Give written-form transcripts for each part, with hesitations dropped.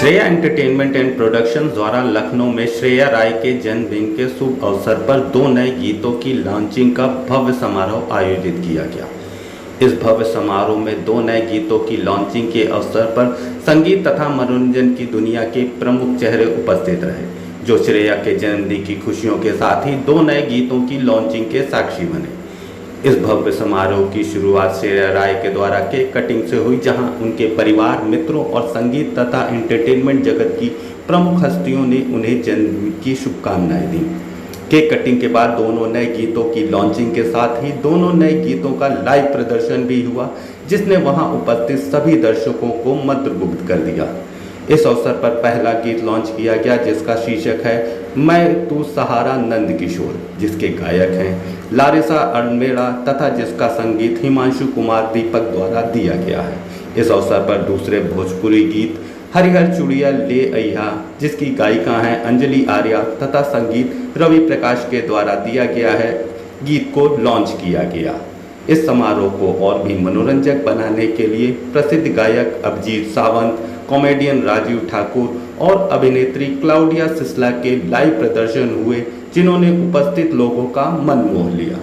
Shreya entertainment and production द्वारा लखनऊ में श्रेया राय के जन्मदिन के शुभ अवसर पर 2 नए गीतों की लॉन्चिंग का भव्य समारोह आयोजित किया गया। इस भव्य समारोह में 2 नए गीतों की लॉन्चिंग के अवसर पर संगीत तथा मनोरंजन की दुनिया के प्रमुख चेहरे उपस्थित रहे, जो श्रेया के जन्मदिन की खुशियों के साथ ही 2 नए गीतों की लॉन्चिंग के साक्षी बने। इस भव्य समारोह की शुरुआत श्रेया राय के द्वारा केक कटिंग से हुई, जहां उनके परिवार, मित्रों और संगीत तथा एंटरटेनमेंट जगत की प्रमुख हस्तियों ने उन्हें जन्मदिन की शुभकामनाएं दी। केक कटिंग के बाद दोनों नए गीतों की लॉन्चिंग के साथ ही दोनों नए गीतों का लाइव प्रदर्शन भी हुआ, जिसने वहां उपस्थित सभी दर्शकों को मंत्रमुग्ध कर दिया। इस अवसर पर पहला गीत लॉन्च किया गया, जिसका शीर्षक है मैं तू सहारा नंद किशोर, जिसके गायक हैं लारिसा अरमेड़ा तथा जिसका संगीत हिमांशु कुमार दीपक द्वारा दिया गया है। इस अवसर पर दूसरे भोजपुरी गीत हरिहर चूड़िया ले अइहा, जिसकी गायिका हैं अंजलि आर्या तथा संगीत रवि प्रकाश के द्वारा दिया गया है, गीत को लॉन्च किया गया। इस समारोह को और भी मनोरंजक बनाने के लिए प्रसिद्ध गायक अभिजीत सावंत, कॉमेडियन राजीव ठाकुर और अभिनेत्री क्लाउडिया सिस्ला के लाइव प्रदर्शन हुए, जिन्होंने उपस्थित लोगों का मन मोह लिया।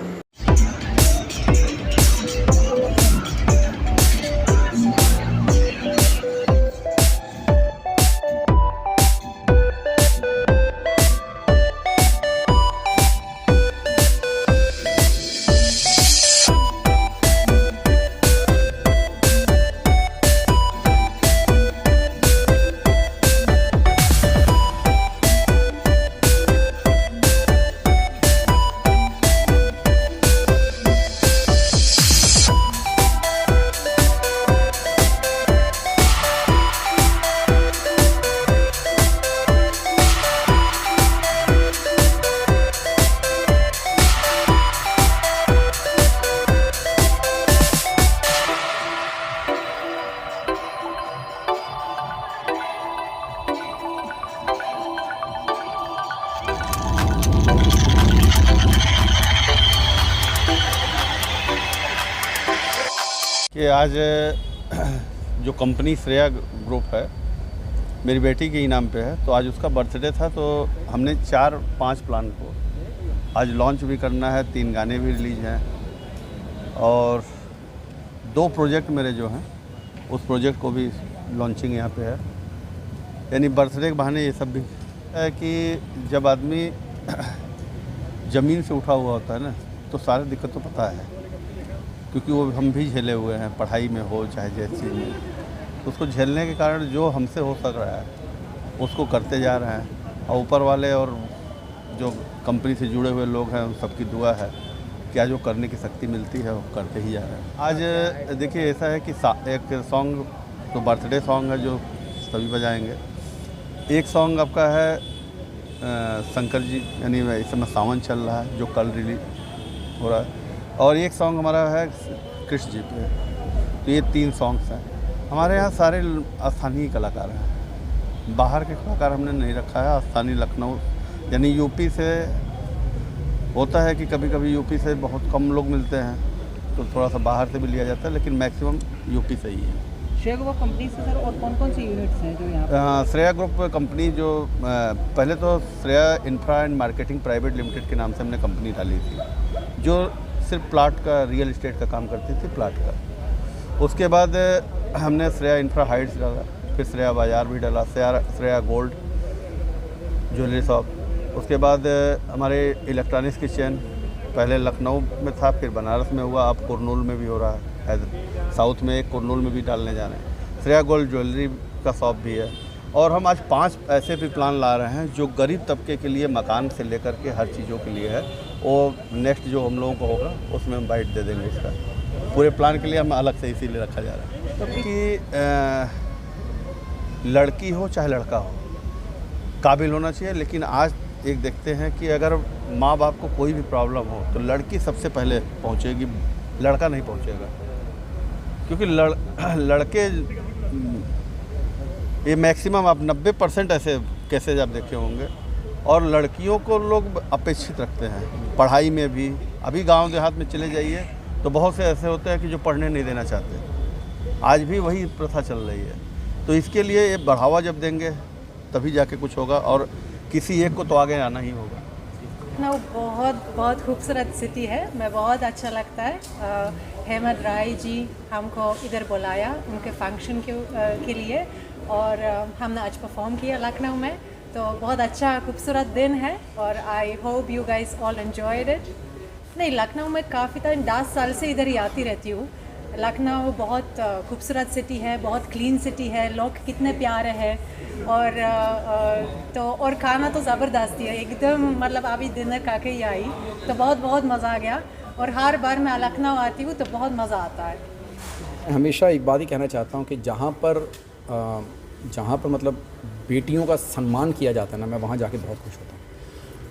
कि आज जो कंपनी श्रेया ग्रुप है, मेरी बेटी के ही नाम पे है, तो आज उसका बर्थडे था, तो हमने 4-5 प्लान को आज लॉन्च भी करना है। 3 गाने भी रिलीज हैं और 2 प्रोजेक्ट मेरे जो हैं, उस प्रोजेक्ट को भी लॉन्चिंग यहाँ पे है। यानी बर्थडे के बहाने ये सब भी है कि जब आदमी ज़मीन से उठा हुआ होता है ना, तो सारे दिक्कत तो पता है, क्योंकि वो हम भी झेले हुए हैं, पढ़ाई में हो चाहे जिस चीज़ में, तो उसको झेलने के कारण जो हमसे हो सक रहा है उसको करते जा रहे हैं। और ऊपर वाले और जो कंपनी से जुड़े हुए लोग हैं, उन सबकी दुआ है कि आज वो करने की शक्ति मिलती है, वो करते ही जा रहे हैं। आज देखिए ऐसा है कि एक सॉन्ग तो बर्थडे सॉन्ग है जो सभी बजाएंगे। एक सॉन्ग आपका है शंकर जी, यानी इस समय सावन चल रहा है, जो कल रिलीज हो रहा है। और एक सॉन्ग हमारा है कृष्ण जी पे। तो ये 3 सॉन्ग्स हैं। हमारे यहाँ सारे स्थानीय कलाकार हैं, बाहर के कलाकार हमने नहीं रखा है। स्थानीय लखनऊ यानी यूपी से होता है कि कभी कभी यूपी से बहुत कम लोग मिलते हैं, तो थोड़ा सा बाहर से भी लिया जाता है, लेकिन मैक्सिमम यूपी से ही है। श्रेया ग्रुप कंपनी से सर और कौन कौन सी यूनिट्स हैं जो यहाँ पर? श्रेया ग्रुप कंपनी जो पहले तो Shreya infra and marketing private limited के नाम से हमने कंपनी डाली थी, जो सिर्फ प्लाट का, रियल इस्टेट का काम करती थी, प्लाट का। उसके बाद हमने श्रेया इंफ्रा हाइट्स डाला, फिर श्रेया बाज़ार भी डाला, श्रेया गोल्ड ज्वेलरी शॉप। उसके बाद हमारे इलेक्ट्रॉनिक्स की चेन पहले लखनऊ में था, फिर बनारस में हुआ, अब कुरनूल में भी हो रहा है, साउथ में एक कुरनूल में भी डालने जा रहे हैं। श्रेया गोल्ड ज्वेलरी का शॉप भी है। और हम आज 5 ऐसे भी प्लान ला रहे हैं जो गरीब तबके के लिए, मकान से लेकर के हर चीज़ों के लिए है। वो नेक्स्ट जो हम लोगों को होगा उसमें हम बाइट दे देंगे। इसका पूरे प्लान के लिए हम अलग से इसीलिए रखा जा रहा है, क्योंकि लड़की हो चाहे लड़का हो, काबिल होना चाहिए। लेकिन आज एक देखते हैं कि अगर माँ बाप को कोई भी प्रॉब्लम हो तो लड़की सबसे पहले पहुँचेगी, लड़का नहीं पहुँचेगा। क्योंकि लड़के ये मैक्सिमम आप 90% ऐसे केसेज आप देखे होंगे, और लड़कियों को लोग अपेक्षित रखते हैं पढ़ाई में भी। अभी गांव देहात में चले जाइए तो बहुत से ऐसे होते हैं कि जो पढ़ने नहीं देना चाहते, आज भी वही प्रथा चल रही है। तो इसके लिए ये बढ़ावा जब देंगे तभी जाके कुछ होगा, और किसी एक को तो आगे आना ही होगा। लखनऊ बहुत बहुत खूबसूरत सिटी है, मैं बहुत अच्छा लगता है। हेमंत राय जी हमको इधर बुलाया उनके फंक्शन के लिए, और हमने आज परफॉर्म किया लखनऊ में, तो बहुत अच्छा खूबसूरत दिन है, और I hope you guys all enjoyed it. नहीं, लखनऊ में काफ़ी टाइम 10 साल से इधर ही आती रहती हूँ। लखनऊ बहुत खूबसूरत सिटी है, बहुत क्लीन सिटी है, लोग कितने प्यारे हैं, और खाना तो ज़बरदस्त है एकदम, मतलब अभी डिनर खा के ही आई तो बहुत बहुत मज़ा आ गया, और हर बार मैं लखनऊ आती हूँ तो बहुत मज़ा आता है। हमेशा एक बात ही कहना चाहता हूँ कि जहाँ पर मतलब बेटियों का सम्मान किया जाता है ना, मैं वहाँ जाके बहुत खुश होता हूँ,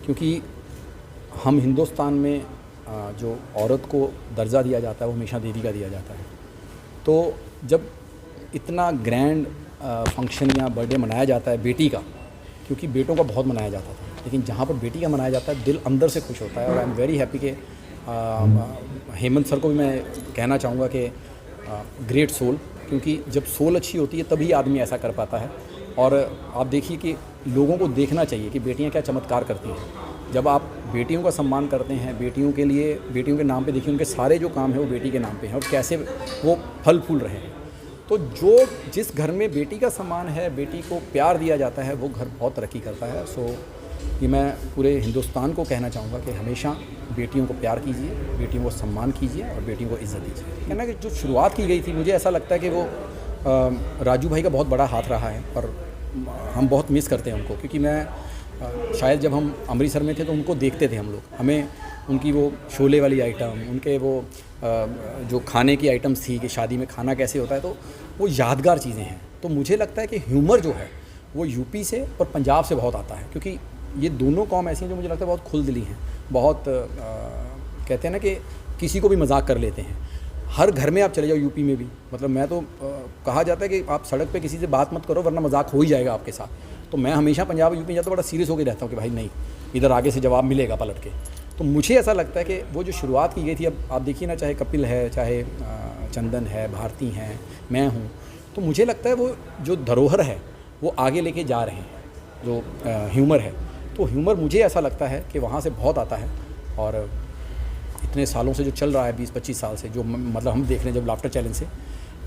क्योंकि हम हिंदुस्तान में जो औरत को दर्जा दिया जाता है वो हमेशा देवी का दिया जाता है। तो जब इतना ग्रैंड फंक्शन या बर्थडे मनाया जाता है बेटी का, क्योंकि बेटों का बहुत मनाया जाता था, लेकिन जहाँ पर बेटी का मनाया जाता है दिल अंदर से खुश होता है। और आई एम वेरी हैप्पी कि हेमंत सर को भी मैं कहना चाहूँगा कि ग्रेट सोल, क्योंकि जब सोल अच्छी होती है तभी आदमी ऐसा कर पाता है। और आप देखिए कि लोगों को देखना चाहिए कि बेटियां क्या चमत्कार करती हैं। जब आप बेटियों का सम्मान करते हैं, बेटियों के लिए, बेटियों के नाम पे देखिए उनके सारे जो काम है वो बेटी के नाम पे हैं, और कैसे वो फल फूल रहे हैं। तो जिस घर में बेटी का सम्मान है, बेटी को प्यार दिया जाता है, वो घर बहुत तरक्की करता है। सो ये मैं पूरे हिंदुस्तान को कहना चाहूँगा कि हमेशा बेटियों को प्यार कीजिए, बेटियों को सम्मान कीजिए और बेटियों को इज़्ज़त दीजिए। कहना कि जो शुरुआत की गई थी, मुझे ऐसा लगता है कि वो राजू भाई का बहुत बड़ा हाथ रहा है, और हम बहुत मिस करते हैं उनको, क्योंकि मैं शायद जब हम अमृतसर में थे तो उनको देखते थे हम लोग, हमें उनकी वो शोले वाली आइटम, उनके वो जो खाने की आइटम्स थी कि शादी में खाना कैसे होता है, तो वो यादगार चीज़ें हैं। तो मुझे लगता है कि ह्यूमर जो है वो यूपी से और पंजाब से बहुत आता है, क्योंकि ये दोनों कौम ऐसी हैं जो मुझे लगता है बहुत खुलदिली हैं, बहुत कहते हैं ना कि किसी को भी मजाक कर लेते हैं। हर घर में आप चले जाओ यूपी में भी, मतलब मैं तो कहा जाता है कि आप सड़क पे किसी से बात मत करो वरना मजाक हो ही जाएगा आपके साथ। तो मैं हमेशा पंजाब यूपी जाता तो बड़ा सीरियस होकर रहता हूँ कि भाई नहीं, इधर आगे से जवाब मिलेगा पलट के। तो मुझे ऐसा लगता है कि वो जो शुरुआत की गई थी, अब आप देखिए ना, चाहे कपिल है, चाहे चंदन है, भारती हैं, मैं हूँ, तो मुझे लगता है वो जो धरोहर है वो आगे लेके जा रहे हैं, जो ह्यूमर है। तो ह्यूमर मुझे ऐसा लगता है कि वहाँ से बहुत आता है, और इतने सालों से जो चल रहा है, 20-25 साल से, जो मतलब हम देख रहे हैं जब लाफ्टर चैलेंज से,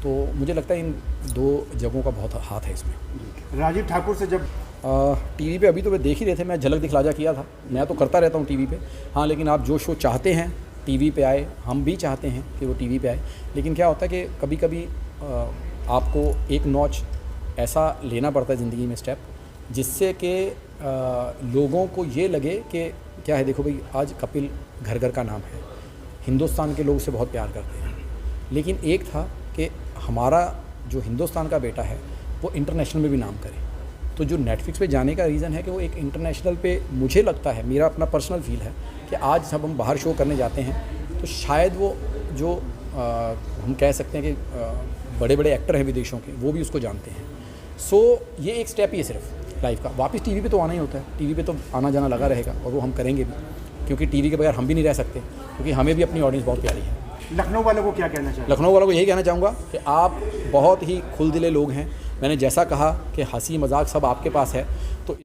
तो मुझे लगता है इन दो जगहों का बहुत हाथ है इसमें। राजीव ठाकुर से जब टीवी पे अभी तो मैं देख ही रहे थे, मैं झलक दिखलाजा किया था, मैं तो करता रहता हूँ टीवी पे। हाँ, लेकिन आप जो शो चाहते हैं टीवी पे आए, हम भी चाहते हैं कि वो टीवी पे आए, लेकिन क्या होता है कि कभी कभी आपको एक नॉच ऐसा लेना पड़ता है ज़िंदगी में स्टेप, जिससे कि लोगों को ये लगे कि क्या है, देखो भाई आज कपिल घर घर का नाम है, हिंदुस्तान के लोग उसे बहुत प्यार करते हैं, लेकिन एक था कि हमारा जो हिंदुस्तान का बेटा है वो इंटरनेशनल में भी नाम करे। तो जो नेटफ्लिक्स पे जाने का रीज़न है कि वो एक इंटरनेशनल पे, मुझे लगता है, मेरा अपना पर्सनल फील है कि आज जब हम बाहर शो करने जाते हैं तो शायद वो जो हम कह सकते हैं कि बड़े बड़े एक्टर हैं विदेशों के, वो भी उसको जानते हैं। सो ये एक स्टेप ही है सिर्फ लाइफ का। वापस टीवी पे तो आना ही होता है, टीवी पे तो आना जाना लगा रहेगा, और वो हम करेंगे भी, क्योंकि टीवी के बगैर हम भी नहीं रह सकते, क्योंकि हमें भी अपनी ऑडियंस बहुत प्यारी है। लखनऊ वालों को क्या कहना चाहिए? लखनऊ वालों को यही कहना चाहूँगा कि आप बहुत ही खुलदिले लोग हैं। मैंने जैसा कहा कि हंसी मजाक सब आपके पास है, तो